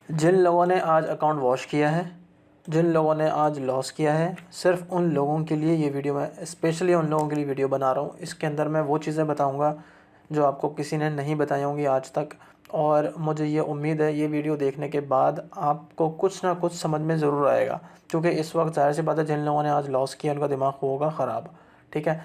जिन लोगों ने आज अकाउंट वॉश किया है, जिन लोगों ने आज लॉस किया है, सिर्फ उन लोगों के लिए ये वीडियो, मैं स्पेशली उन लोगों के लिए वीडियो बना रहा हूँ। इसके अंदर मैं वो चीज़ें बताऊँगा जो आपको किसी ने नहीं बताई होंगी आज तक, और मुझे ये उम्मीद है ये वीडियो देखने के बाद आपको कुछ ना कुछ समझ में ज़रूर आएगा। क्योंकि इस वक्त ज़ाहिर सी बात है, जिन लोगों ने आज लॉस किया उनका दिमाग होगा ख़राब। ठीक है,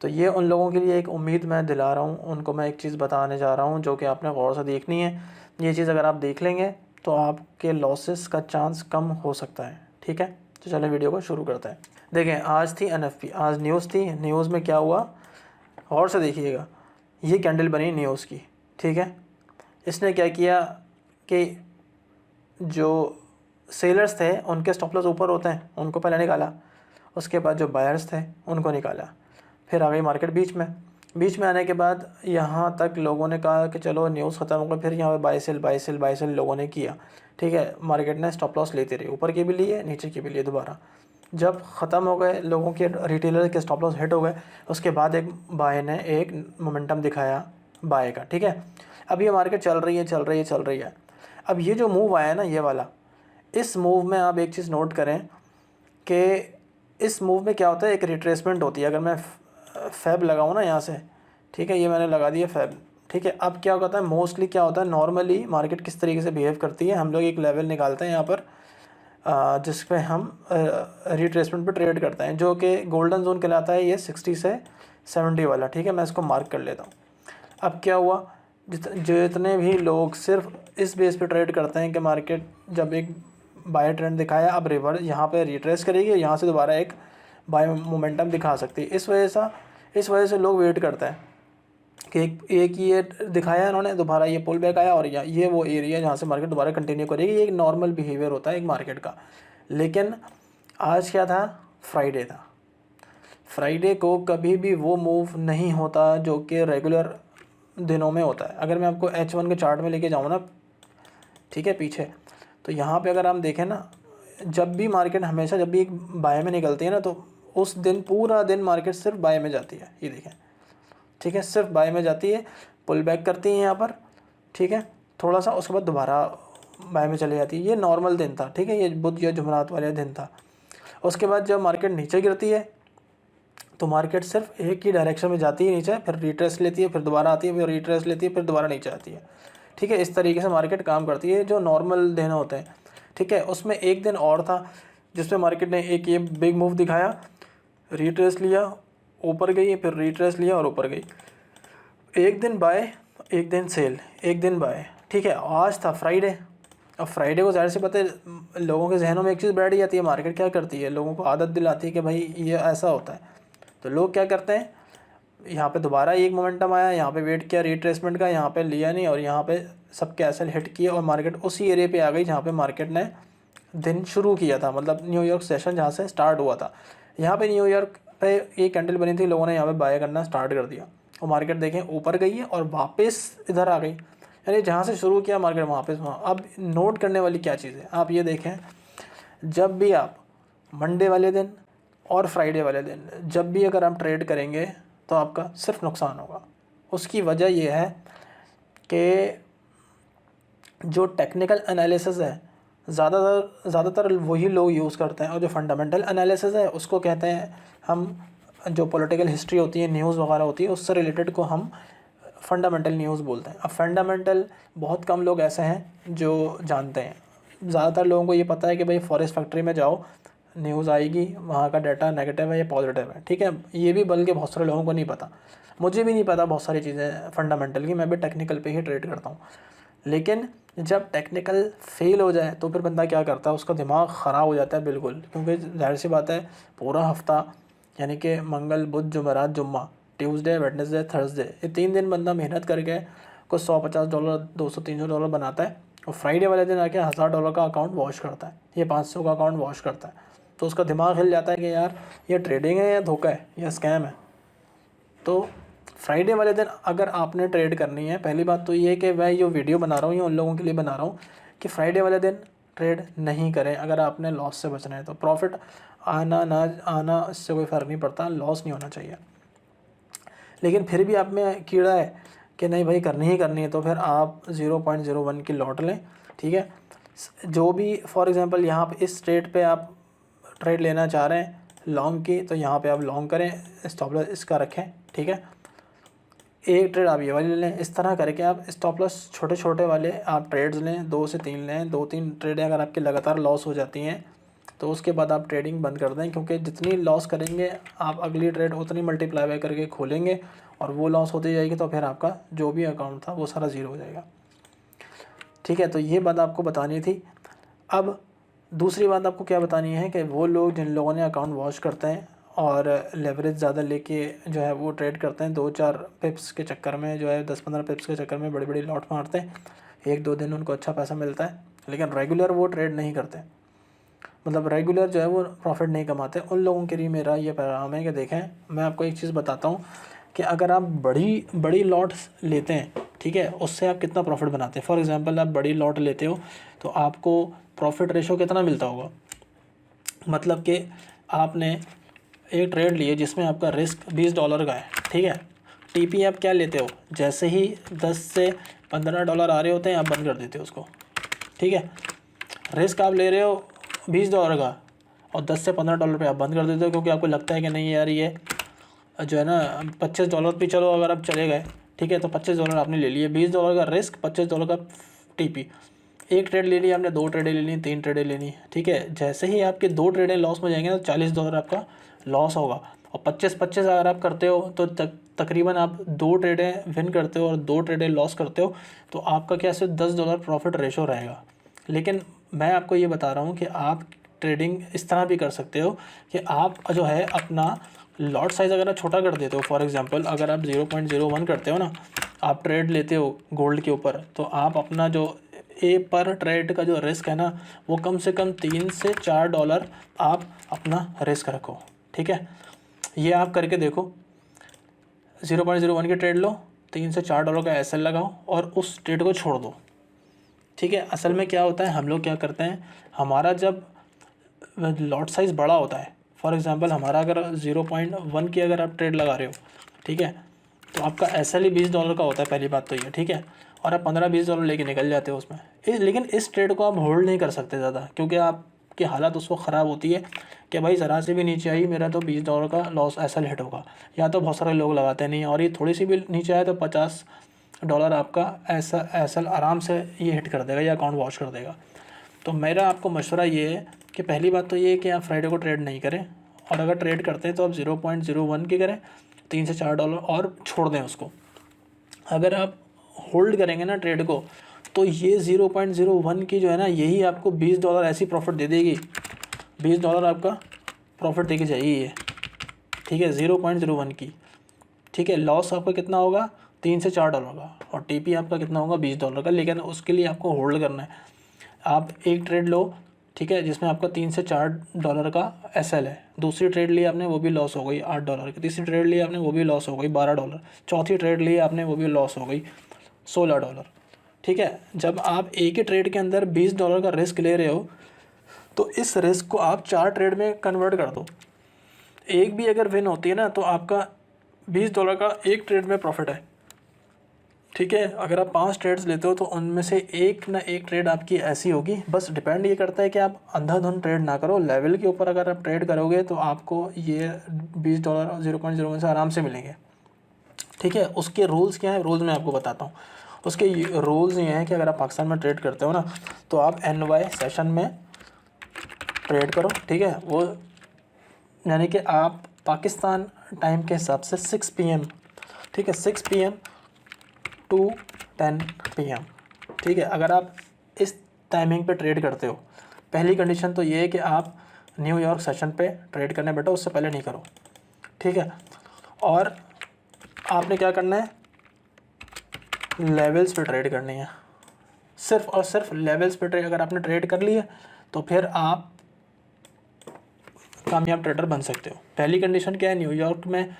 तो ये उन लोगों के लिए एक उम्मीद मैं दिला रहा हूँ। उनको मैं एक चीज़ बताने जा रहा हूँ जो कि आपने गौर से देखनी है। ये चीज़ अगर आप देख लेंगे तो आपके लॉसेस का चांस कम हो सकता है। ठीक है, तो चलें वीडियो को शुरू करते हैं। देखें, आज थी एनएफपी, आज न्यूज़ थी। न्यूज़ में क्या हुआ गौर से देखिएगा। ये कैंडल बनी न्यूज़ की। ठीक है, इसने क्या किया कि जो सेलर्स थे उनके स्टॉप लॉस ऊपर होते हैं, उनको पहले निकाला। उसके बाद जो बायर्स थे उनको निकाला। फिर आ गई मार्केट बीच में आने के बाद यहाँ तक लोगों ने कहा कि चलो न्यूज़ ख़त्म हो गई। फिर यहाँ पे बाई सेल लोगों ने किया। ठीक है, मार्केट ने स्टॉप लॉस लेते रही, ऊपर के भी लिए नीचे के भी लिए। दोबारा जब ख़त्म हो गए लोगों के, रिटेलर के स्टॉप लॉस हिट हो गए, उसके बाद एक बाय ने एक मोमेंटम दिखाया बाय का। ठीक है, अब ये मार्केट चल रही है। अब ये जो मूव आया ना, ये वाला, इस मूव में आप एक चीज़ नोट करें कि इस मूव में क्या होता है, एक रिट्रेसमेंट होती है। अगर मैं फैब लगाऊँ ना यहाँ से, ठीक है, ये मैंने लगा दिया फैब। ठीक है, अब क्या होता है, मोस्टली क्या होता है, नॉर्मली मार्केट किस तरीके से बिहेव करती है, हम लोग एक लेवल निकालते हैं यहाँ पर जिस पे हम रिट्रेसमेंट पे ट्रेड करते हैं, जो कि गोल्डन जोन कहलाता है। ये 60 से 70 वाला। ठीक है, मैं इसको मार्क कर लेता हूँ। अब क्या हुआ, जितने भी लोग सिर्फ इस बेस पे ट्रेड करते हैं कि मार्केट जब एक बाय ट्रेंड दिखाया, अब रिवर्स यहाँ पे रिट्रेस करेगी, यहाँ से दोबारा एक बाय मोमेंटम दिखा सकती है। इस वजह से लोग वेट करते हैं कि एक ये दिखाया इन्होंने, दोबारा ये पुल बैक आया और ये वो एरिया जहाँ से मार्केट दोबारा कंटिन्यू करेगी। ये एक नॉर्मल बिहेवियर होता है एक मार्केट का। लेकिन आज क्या था, फ्राइडे था। फ्राइडे को कभी भी वो मूव नहीं होता जो कि रेगुलर दिनों में होता है। अगर मैं आपको H1 के चार्ट में लेके जाऊँ ना, ठीक है, पीछे, तो यहाँ पे अगर हम देखें ना, जब भी मार्केट हमेशा जब भी एक बाय में निकलती है ना, तो उस दिन पूरा दिन मार्केट सिर्फ बाय में जाती है। ये देखें, ठीक है, सिर्फ बाय में जाती है, पुल बैक करती है यहाँ पर। ठीक है, थोड़ा सा, उसके बाद दोबारा बाय में चली जाती है। ये नॉर्मल दिन था। ठीक है, ये बुध या जुमरात वाले दिन था। उसके बाद जब मार्केट नीचे गिरती है तो मार्केट सिर्फ एक ही डायरेक्शन में जाती है नीचे, फिर रिट्रेस लेती है, फिर दोबारा आती है, फिर रिट्रेस लेती है, फिर दोबारा नीचे आती है। ठीक है, इस तरीके से मार्केट काम करती है जो नॉर्मल दिन होते हैं। ठीक है, उसमें एक दिन और था जिसमें मार्केट ने एक ये बिग मूव दिखाया, रिट्रेस लिया, ऊपर गई, फिर रिट्रेस लिया और ऊपर गई। एक दिन बाय, एक दिन सेल, एक दिन बाय। ठीक है, आज था फ्राइडे। अब फ्राइडे को ज़ाहिर सी बात है लोगों के जहनों में एक चीज़ बैठ जाती है, मार्केट क्या करती है, लोगों को आदत दिलाती है कि भाई ये ऐसा होता है। तो लोग क्या करते हैं, यहाँ पे दोबारा एक मोमेंटम आया, यहाँ पे वेट किया रिट्रेसमेंट का, यहाँ पे लिया नहीं, और यहाँ पे सब कैसल हिट किए और मार्केट उसी एरिया पे आ गई जहाँ पे मार्केट ने दिन शुरू किया था। मतलब न्यूयॉर्क सेशन जहाँ से स्टार्ट हुआ था, यहाँ पे न्यूयॉर्क पे एक कैंडल बनी थी, लोगों ने यहाँ पे बाय करना स्टार्ट कर दिया और मार्केट देखें ऊपर गई है और वापस इधर आ गई। यानी जहाँ से शुरू किया मार्केट वापस वहाँ। अब नोट करने वाली क्या चीज़ है, आप ये देखें, जब भी आप मंडे वाले दिन और फ्राइडे वाले दिन जब भी अगर आप ट्रेड करेंगे तो आपका सिर्फ नुकसान होगा। उसकी वजह यह है कि जो टेक्निकल एनालिसिस है ज़्यादातर वही लोग यूज़ करते हैं, और जो फंडामेंटल एनालिसिस है उसको कहते हैं हम, जो पॉलिटिकल हिस्ट्री होती है, न्यूज़ वगैरह होती है, उससे रिलेटेड को हम फंडामेंटल न्यूज़ बोलते हैं। अब फंडामेंटल बहुत कम लोग ऐसे हैं जो जानते हैं। ज़्यादातर लोगों को ये पता है कि भाई फॉरेस्ट फैक्ट्री में जाओ, न्यूज़ आएगी, वहाँ का डाटा नेगेटिव है या पॉजिटिव है। ठीक है, ये भी बल्कि बहुत सारे लोगों को नहीं पता, मुझे भी नहीं पता बहुत सारी चीज़ें फंडामेंटल की, मैं भी टेक्निकल पे ही ट्रेड करता हूँ। लेकिन जब टेक्निकल फेल हो जाए तो फिर बंदा क्या करता है, उसका दिमाग ख़राब हो जाता है बिल्कुल। क्योंकि जाहिर सी बात है, पूरा हफ्ता यानी कि मंगल बुध जुमेरात जुम्मा, ट्यूसडे वेडनेसडे थर्सडे, ये 3 दिन बंदा मेहनत करके कुछ $150 $200 $300 बनाता है, और फ्राइडे वाले दिन आके $1000 का अकाउंट वॉश करता है, ये 500 का अकाउंट वॉश करता है। तो उसका दिमाग हिल जाता है कि यार ये ट्रेडिंग है या धोखा है या स्कैम है। तो फ्राइडे वाले दिन अगर आपने ट्रेड करनी है, पहली बात तो ये है कि मैं जो वीडियो बना रहा हूँ ये उन लोगों के लिए बना रहा हूँ कि फ्राइडे वाले दिन ट्रेड नहीं करें। अगर आपने लॉस से बचना है तो प्रॉफिट आना ना आना इससे कोई फ़र्क नहीं पड़ता, लॉस नहीं होना चाहिए। लेकिन फिर भी आप में कीड़ा है कि नहीं भाई करनी ही करनी है, तो फिर आप 0.01 की लॉट लें। ठीक है, जो भी फॉर एग्ज़ाम्पल यहाँ पे इस ट्रेड पे आप ट्रेड लेना चाह रहे हैं लॉन्ग की, तो यहाँ पे आप लॉन्ग करें, स्टॉप लॉस इसका रखें, ठीक है। एक ट्रेड आप ये वाली ले लें, इस तरह करके आप स्टॉप लॉस छोटे छोटे वाले आप ट्रेड्स लें, 2 से 3 लें। 2-3 ट्रेडें अगर आपकी लगातार लॉस हो जाती हैं तो उसके बाद आप ट्रेडिंग बंद कर दें, क्योंकि जितनी लॉस करेंगे आप अगली ट्रेड उतनी मल्टीप्लाई बाय करके खोलेंगे और वो लॉस होती जाएगी, तो फिर आपका जो भी अकाउंट था वो सारा ज़ीरो हो जाएगा, ठीक है। तो ये बात आपको बतानी थी। अब दूसरी बात आपको क्या बतानी है कि वो लोग जिन लोगों ने अकाउंट वॉश करते हैं और लेवरेज ज़्यादा लेके जो है वो ट्रेड करते हैं, 2-4 पिप्स के चक्कर में जो है 10-15 पिप्स के चक्कर में बड़ी बड़ी लॉट मारते हैं, 1-2 दिन उनको अच्छा पैसा मिलता है, लेकिन रेगुलर वो ट्रेड नहीं करते, मतलब रेगुलर जो है वो प्रॉफिट नहीं कमाते। उन लोगों के लिए मेरा ये पैगाम है कि देखें, मैं आपको एक चीज़ बताता हूँ कि अगर आप बड़ी बड़ी लॉट्स लेते हैं, ठीक है, उससे आप कितना प्रॉफिट बनाते हैं। फॉर एग्जांपल आप बड़ी लॉट लेते हो तो आपको प्रॉफिट रेशो कितना मिलता होगा, मतलब कि आपने एक ट्रेड लिए जिसमें आपका रिस्क $20 का है, ठीक है। टीपी आप क्या लेते हो, जैसे ही 10 से $15 आ रहे होते हैं आप बंद कर देते हो उसको, ठीक है। रिस्क आप ले रहे हो $20 का और 10 से $15 पे आप बंद कर देते हो, क्योंकि आपको लगता है कि नहीं यार ये जो है ना $25 पे चलो अगर आप चले गए, ठीक है, तो $25 आपने ले लिए, $20 का रिस्क, $25 का टीपी। एक ट्रेड ले ली आपने, 2 ट्रेडें ले ली, 3 ट्रेडें ले ली, ठीक है। जैसे ही आपके 2 ट्रेडें लॉस में जाएंगे तो $40 आपका लॉस होगा, और 25-25 अगर आप करते हो तो तकरीबन आप 2 ट्रेडें विन करते हो और 2 ट्रेडें लॉस करते हो, तो आपका क्या सिर्फ $10 प्रॉफिट रेशो रहेगा। लेकिन मैं आपको ये बता रहा हूँ कि आप ट्रेडिंग इस तरह भी कर सकते हो कि आप जो है अपना लॉट साइज़ अगर आप छोटा कर देते हो, फॉर एग्जांपल अगर आप 0.01 करते हो ना, आप ट्रेड लेते हो गोल्ड के ऊपर, तो आप अपना जो पर ट्रेड का जो रिस्क है ना वो कम से कम $3 से $4 आप अपना रिस्क रखो, ठीक है। ये आप करके देखो, 0.01 की ट्रेड लो, $3 से $4 का एसएल लगाओ और उस ट्रेड को छोड़ दो, ठीक है। असल में क्या होता है, हम लोग क्या करते हैं, हमारा जब लॉट साइज़ बड़ा होता है, फॉर एग्जांपल हमारा अगर 0.1 की अगर आप ट्रेड लगा रहे हो, ठीक है, तो आपका एसएल ही $20 का होता है, पहली बात तो ये, ठीक है, और आप $15-20 लेके निकल जाते हो उसमें। लेकिन इस ट्रेड को आप होल्ड नहीं कर सकते ज़्यादा, क्योंकि आपकी हालत उस वक्त ख़राब होती है कि भाई ज़रा से भी नीचे आई मेरा तो $20 का लॉस एसएल हिट होगा, या तो बहुत सारे लोग लगाते नहीं, और ये थोड़ी सी भी नीचे आए तो $50 आपका ऐसा एसएल आराम से ये हिट कर देगा या अकाउंट वॉश कर देगा। तो मेरा आपको मशवरा ये है कि पहली बात तो ये है कि आप फ्राइडे को ट्रेड नहीं करें, और अगर ट्रेड करते हैं तो आप 0.01 की करें, $3 से $4 और छोड़ दें उसको। अगर आप होल्ड करेंगे ना ट्रेड को, तो ये 0.01 की जो है ना यही आपको $20 ऐसी प्रॉफिट दे देगी, $20 आपका प्रॉफिट देके जाएगी ये, ठीक है, 0.01 की, ठीक है। लॉस आपका कितना होगा, $3 से $4 का, और टीपी आपका कितना होगा, $20 का। लेकिन उसके लिए आपको होल्ड करना है। आप एक ट्रेड लो, ठीक है, जिसमें आपका $3 से $4 का एसएल है, दूसरी ट्रेड ली आपने वो भी लॉस हो गई $8 की, तीसरी ट्रेड ली आपने वो भी लॉस हो गई $12, चौथी ट्रेड ली आपने वो भी लॉस हो गई $16, ठीक है। जब आप एक ही ट्रेड के अंदर $20 का रिस्क ले रहे हो, तो इस रिस्क को आप 4 ट्रेड में कन्वर्ट कर दो, एक भी अगर विन होती है ना तो आपका $20 का एक ट्रेड में प्रॉफिट है, ठीक है। अगर आप 5 ट्रेड्स लेते हो तो उनमें से एक ना एक ट्रेड आपकी ऐसी होगी। बस डिपेंड ये करता है कि आप अंधाधुंध ट्रेड ना करो, लेवल के ऊपर अगर आप ट्रेड करोगे तो आपको ये $20 0.01 से आराम से मिलेंगे, ठीक है। उसके रूल्स क्या हैं, रूल्स मैं आपको बताता हूँ। उसके रूल्स ये हैं कि अगर आप पाकिस्तान में ट्रेड करते हो ना तो आप NY सेशन में ट्रेड करो, ठीक है, वो यानी कि आप पाकिस्तान टाइम के हिसाब से 6 PM, ठीक है, 6 PM to 10 PM, ठीक है। अगर आप इस टाइमिंग पे ट्रेड करते हो, पहली कंडीशन तो ये है कि आप न्यूयॉर्क सेशन पे ट्रेड करने बैठो, उससे पहले नहीं करो, ठीक है। और आपने क्या करना है, लेवल्स पे ट्रेड करनी है, सिर्फ और सिर्फ लेवल्स पे ट्रेड। अगर आपने ट्रेड कर लिया तो फिर आप कामयाब ट्रेडर बन सकते हो। पहली कंडीशन क्या है, न्यूयॉर्क में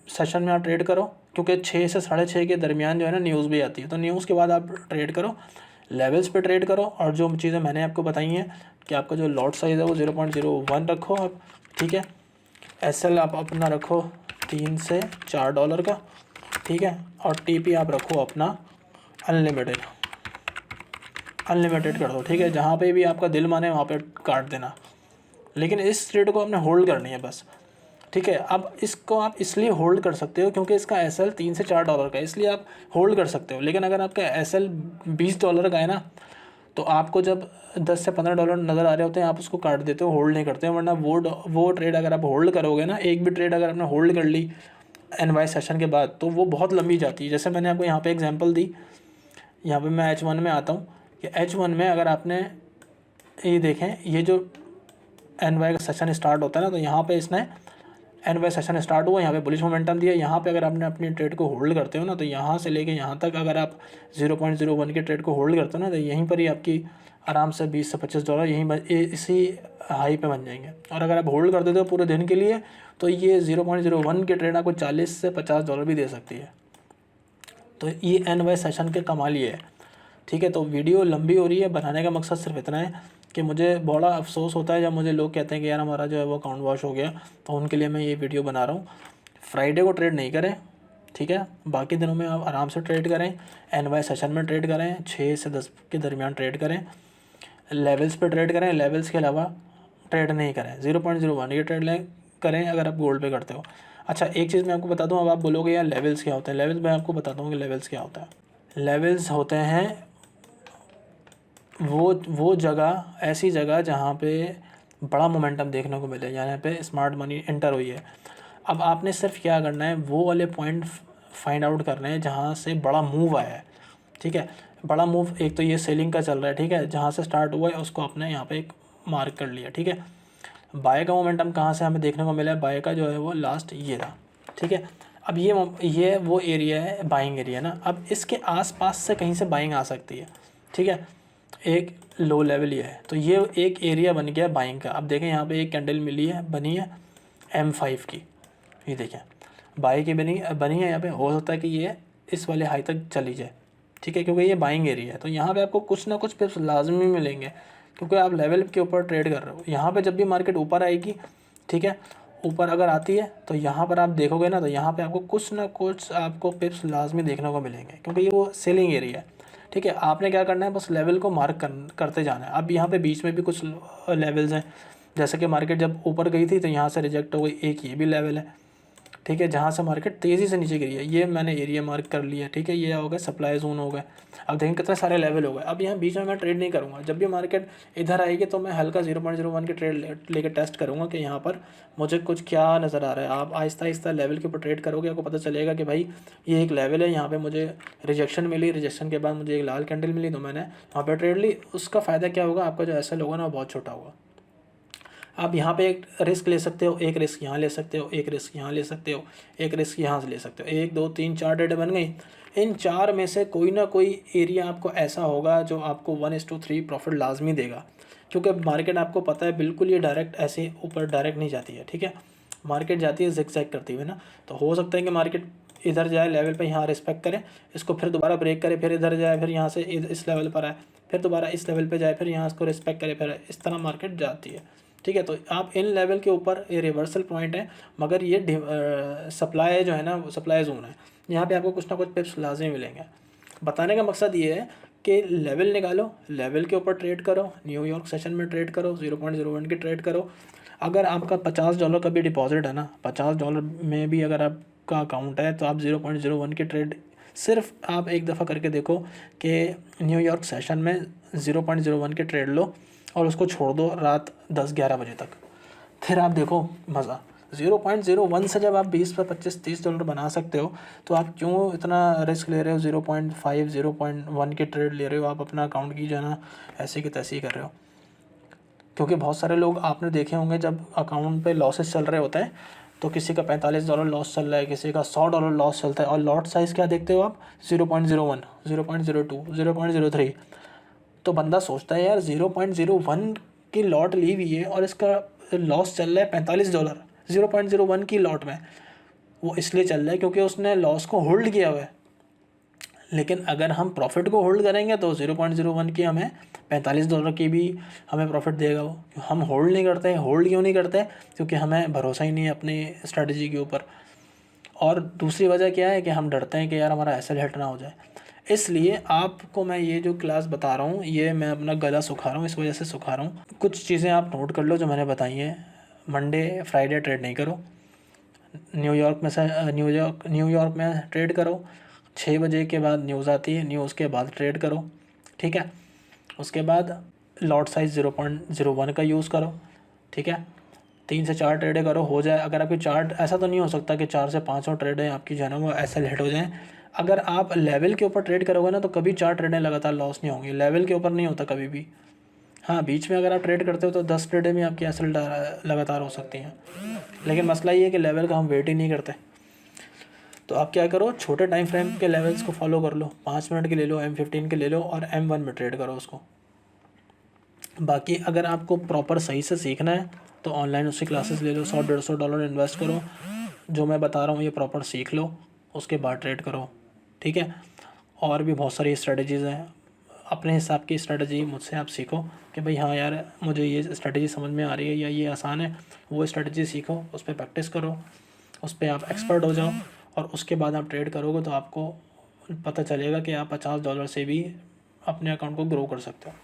सेशन में आप ट्रेड करो, क्योंकि 6 से 6:30 के दरमियान जो है ना न्यूज़ भी आती है, तो न्यूज़ के बाद आप ट्रेड करो, लेवल्स पे ट्रेड करो। और जो चीज़ें मैंने आपको बताई हैं कि आपका जो लॉट साइज़ है वो 0.01 रखो आप, ठीक है। एसएल आप अपना रखो $3 से $4 का, ठीक है। और टीपी आप रखो अपना अनलिमिटेड, अनलिमिटेड कर दो, ठीक है, जहाँ पे भी आपका दिल माने वहाँ पे काट देना, लेकिन इस ट्रेड को आपने होल्ड करनी है बस, ठीक है। अब इसको आप इसलिए होल्ड कर सकते हो क्योंकि इसका एसएल $3 से $4 का है, इसलिए आप होल्ड कर सकते हो। लेकिन अगर आपका एसएल $20 का है ना, तो आपको जब $10 से $15 नज़र आ रहे होते हैं आप उसको काट देते हो, होल्ड नहीं करते हो। वरना वो ट्रेड अगर आप होल्ड करोगे ना, एक भी ट्रेड अगर आपने होल्ड कर ली एनवाई सेशन के बाद, तो वो बहुत लंबी जाती है। जैसे मैंने आपको यहाँ पे एग्जांपल दी, यहाँ पे मैं H1 में आता हूँ कि H1 में अगर आपने ये देखें, ये जो एनवाई का सेशन स्टार्ट होता है ना, तो यहाँ पे इसने एनवाई सेशन स्टार्ट हुआ, यहाँ पे बुलिश मोमेंटम दिया। यहाँ पे अगर आपने अपनी ट्रेड को होल्ड करते हो ना, तो यहाँ से लेके यहाँ तक अगर आप 0.01 के ट्रेड को होल्ड करते हो ना, तो यहीं पर ही आपकी आराम से $20 से $25 यहीं इसी हाई पे बन जाएंगे। और अगर आप होल्ड कर देते हो पूरे दिन के लिए, तो ये 0.01 के ट्रेड आपको $40 से $50 भी दे सकती है। तो ये एनवाई सेशन के कमाल ये है, ठीक है। तो वीडियो लंबी हो रही है, बनाने का मकसद सिर्फ इतना है कि मुझे बड़ा अफसोस होता है जब मुझे लोग कहते हैं कि यार हमारा जो है वो अकाउंट वॉश हो गया, तो उनके लिए मैं ये वीडियो बना रहा हूँ। फ्राइडे को ट्रेड नहीं करें, ठीक है, बाकी दिनों में आप आराम से ट्रेड करें, एनवाई सेशन में ट्रेड करें, 6 से 10 के दरमियान ट्रेड करें, लेवल्स पे ट्रेड करें, लेवल्स के अलावा ट्रेड नहीं करें। 0.01 ये ट्रेड करें अगर आप गोल्ड पे करते हो। अच्छा, एक चीज़ मैं आपको बता दूँ, अब आप बोलोगे यार लेवल्स क्या होते हैं। लेवल्स मैं आपको बताता हूँ कि लेवल्स क्या होता है। लेवल्स होते हैं वो जगह, ऐसी जगह जहाँ पे बड़ा मोमेंटम देखने को मिले, यहाँ पे स्मार्ट मनी एंटर हुई है। अब आपने सिर्फ क्या करना है, वो वाले पॉइंट फाइंड आउट करने हैं जहाँ से बड़ा मूव आया है, ठीक है। बड़ा मूव एक तो ये सेलिंग का चल रहा है, ठीक है, जहाँ से स्टार्ट हुआ है उसको आपने यहाँ पे एक मार्क कर लिया, ठीक है। बाय का मोमेंटम कहाँ से हमें देखने को मिला है, बाय का जो है वो लास्ट ये रहा, ठीक है। अब ये वो एरिया है बाइंग एरिया ना, अब इसके आसपास से कहीं से बाइंग आ सकती है, ठीक है। एक लो लेवल ये है, तो ये एक एरिया बन गया बाइंग का। अब देखें यहाँ पे एक कैंडल मिली है, बनी है M5 की, ये देखें बाई की बनी है। यहाँ पे हो सकता है कि ये इस वाले हाई तक चली जाए, ठीक है, क्योंकि ये बाइंग एरिया है। तो यहाँ पे आपको कुछ ना कुछ पिप्स लाजमी मिलेंगे, क्योंकि आप लेवल के ऊपर ट्रेड कर रहे हो। यहाँ पे जब भी मार्केट ऊपर आएगी, ठीक है, ऊपर अगर आती है, तो यहाँ पर आप देखोगे ना, तो यहाँ पे आपको कुछ ना कुछ आपको पिप्स लाजमी देखने को मिलेंगे, क्योंकि ये वो सेलिंग एरिया है, ठीक है। आपने क्या करना है, बस लेवल को मार्क करते जाना है। अब यहाँ पे बीच में भी कुछ लेवल्स हैं, जैसे कि मार्केट जब ऊपर गई थी तो यहाँ से रिजेक्ट हो गई, एक ये भी लेवल है, ठीक है, जहाँ से मार्केट तेज़ी से नीचे गिरी है। ये मैंने एरिया मार्क कर लिया, ठीक है, ये हो गया सप्लाई जोन हो गए। अब देखें कितने सारे लेवल हो गए। अब यहाँ बीच में मैं ट्रेड नहीं करूँगा, जब भी मार्केट इधर आएगी तो मैं हल्का 0.01 की ट्रेड लेकर टेस्ट करूँगा कि यहाँ पर मुझे कुछ क्या नज़र आ रहा है। आप आहिस्ता आहिस्ता लेवल के ऊपर ट्रेड करोगे, आपको पता चलेगा कि भाई ये एक लेवल है, यहाँ पर मुझे रिजेक्शन मिली, रिजेक्शन के बाद मुझे एक लाल कैंडल मिली, तो मैंने वहाँ पर ट्रेड ली। उसका फ़ायदा क्या होगा, आपका जो एसएल होगा ना वो बहुत छोटा होगा। आप यहाँ पे एक रिस्क ले सकते हो, एक रिस्क यहाँ ले सकते हो, एक रिस्क यहाँ ले सकते हो, एक रिस्क यहाँ से ले सकते हो। 1 2 3 4 ट्रेड बन गई। इन 4 में से कोई ना कोई एरिया आपको ऐसा होगा जो आपको 1:3 प्रॉफिट लाजमी देगा, क्योंकि मार्केट आपको पता है बिल्कुल ये डायरेक्ट ऐसे ऊपर डायरेक्ट नहीं जाती है, ठीक है, मार्केट जाती है जिग-जैग करती हुई ना। तो हो सकता है कि मार्केट इधर जाए लेवल पे, यहाँ रिस्पेक्ट करे, इसको फिर दोबारा ब्रेक करे, फिर इधर जाए, फिर यहाँ से इस लेवल पर आए, फिर दोबारा इस लेवल पे जाए, फिर यहाँ इसको रिस्पेक्ट करे, फिर इस तरह मार्केट जाती है, ठीक है। तो आप इन लेवल के ऊपर ये रिवर्सल पॉइंट है, मगर ये सप्लाई जो है ना, सप्लाई जोन है, यहाँ पे आपको कुछ ना कुछ पिप्स लाजमी मिलेंगे। बताने का मकसद ये है कि लेवल निकालो, लेवल के ऊपर ट्रेड करो, न्यूयॉर्क सेशन में ट्रेड करो, 0.01 की ट्रेड करो। अगर आपका $50 का भी डिपॉजिट है ना, $50 में भी अगर आपका अकाउंट है, तो आप 0.01 की ट्रेड सिर्फ आप एक दफ़ा करके देखो कि न्यूयॉर्क सेशन में 0.01 की ट्रेड लो और उसको छोड़ दो रात 10-11 बजे तक, फिर आप देखो मज़ा। 0.01 से जब आप 20 से 25 $30 बना सकते हो, तो आप क्यों इतना रिस्क ले रहे हो, 0.5 0.1 की ट्रेड ले रहे हो, आप अपना अकाउंट की जो है ना ऐसे की तैसी कर रहे हो। क्योंकि बहुत सारे लोग आपने देखे होंगे जब अकाउंट पे लॉसेस चल रहे होते हैं, तो किसी का $45 लॉस चल रहा है, किसी का $100 लॉस चलता है, और लॉट साइज़ क्या देखते हो आप, 0.01 0.02 0.03। तो बंदा सोचता है यार 0.01 की लॉट ली हुई है और इसका लॉस चल रहा है $45 0.01 की लॉट में। वो इसलिए चल रहा है क्योंकि उसने लॉस को होल्ड किया हुआ है। लेकिन अगर हम प्रॉफिट को होल्ड करेंगे तो 0.01 की हमें $45 की भी हमें प्रॉफिट देगा वो। हम होल्ड नहीं करते। होल्ड क्यों नहीं करते? क्योंकि हमें भरोसा ही नहीं है अपनी स्ट्रेटजी के ऊपर। और दूसरी वजह क्या है कि हम डरते हैं कि यार हमारा एसएल हिट ना हो जाए। इसलिए आपको मैं ये जो क्लास बता रहा हूँ, ये मैं अपना गला सुखा रहा हूँ, इस वजह से सुखा रहा हूँ। कुछ चीज़ें आप नोट कर लो जो मैंने बताई हैं। मंडे फ्राइडे ट्रेड नहीं करो। न्यूयॉर्क में ट्रेड करो। 6 बजे के बाद न्यूज़ आती है, न्यूज़ के बाद ट्रेड करो, ठीक है। उसके बाद लॉट साइज़ 0.01 का यूज़ करो, ठीक है। 3 से 4 ट्रेडें करो, हो जाए। अगर आपकी चार्ट, ऐसा तो नहीं हो सकता कि 4 से 5 ट्रेडें आपकी जो है ना वो ऐसे हिट हो जाएं। अगर आप लेवल के ऊपर ट्रेड करोगे ना तो कभी 4 ट्रेडें लगातार लॉस नहीं होंगी। लेवल के ऊपर नहीं होता कभी भी। हाँ, बीच में अगर आप ट्रेड करते हो तो 10 ट्रेडें भी आपकी ऐसे लगातार हो सकती हैं, लेकिन मसला ये है कि लेवल का हम वेट ही नहीं करते। तो आप क्या करो, छोटे टाइम फ्रेम के लेवल्स को फॉलो कर लो। 5 मिनट के ले लो, M15 के ले लो और M1 में ट्रेड करो उसको। बाकी अगर आपको प्रॉपर सही से सीखना है तो ऑनलाइन उसकी क्लासेस ले लो। $100-150 इन्वेस्ट करो, जो मैं बता रहा हूँ ये प्रॉपर सीख लो, उसके बाद ट्रेड करो, ठीक है। और भी बहुत सारी स्ट्रेटजीज़ हैं, अपने हिसाब की स्ट्रेटजी मुझसे आप सीखो कि भाई हाँ यार मुझे ये स्ट्रेटजी समझ में आ रही है या ये आसान है, वो स्ट्रेटजी सीखो, उस पर प्रैक्टिस करो, उस पर आप एक्सपर्ट हो जाओ और उसके बाद आप ट्रेड करोगे तो आपको पता चलेगा कि आप $50 से भी अपने अकाउंट को ग्रो कर सकते हो।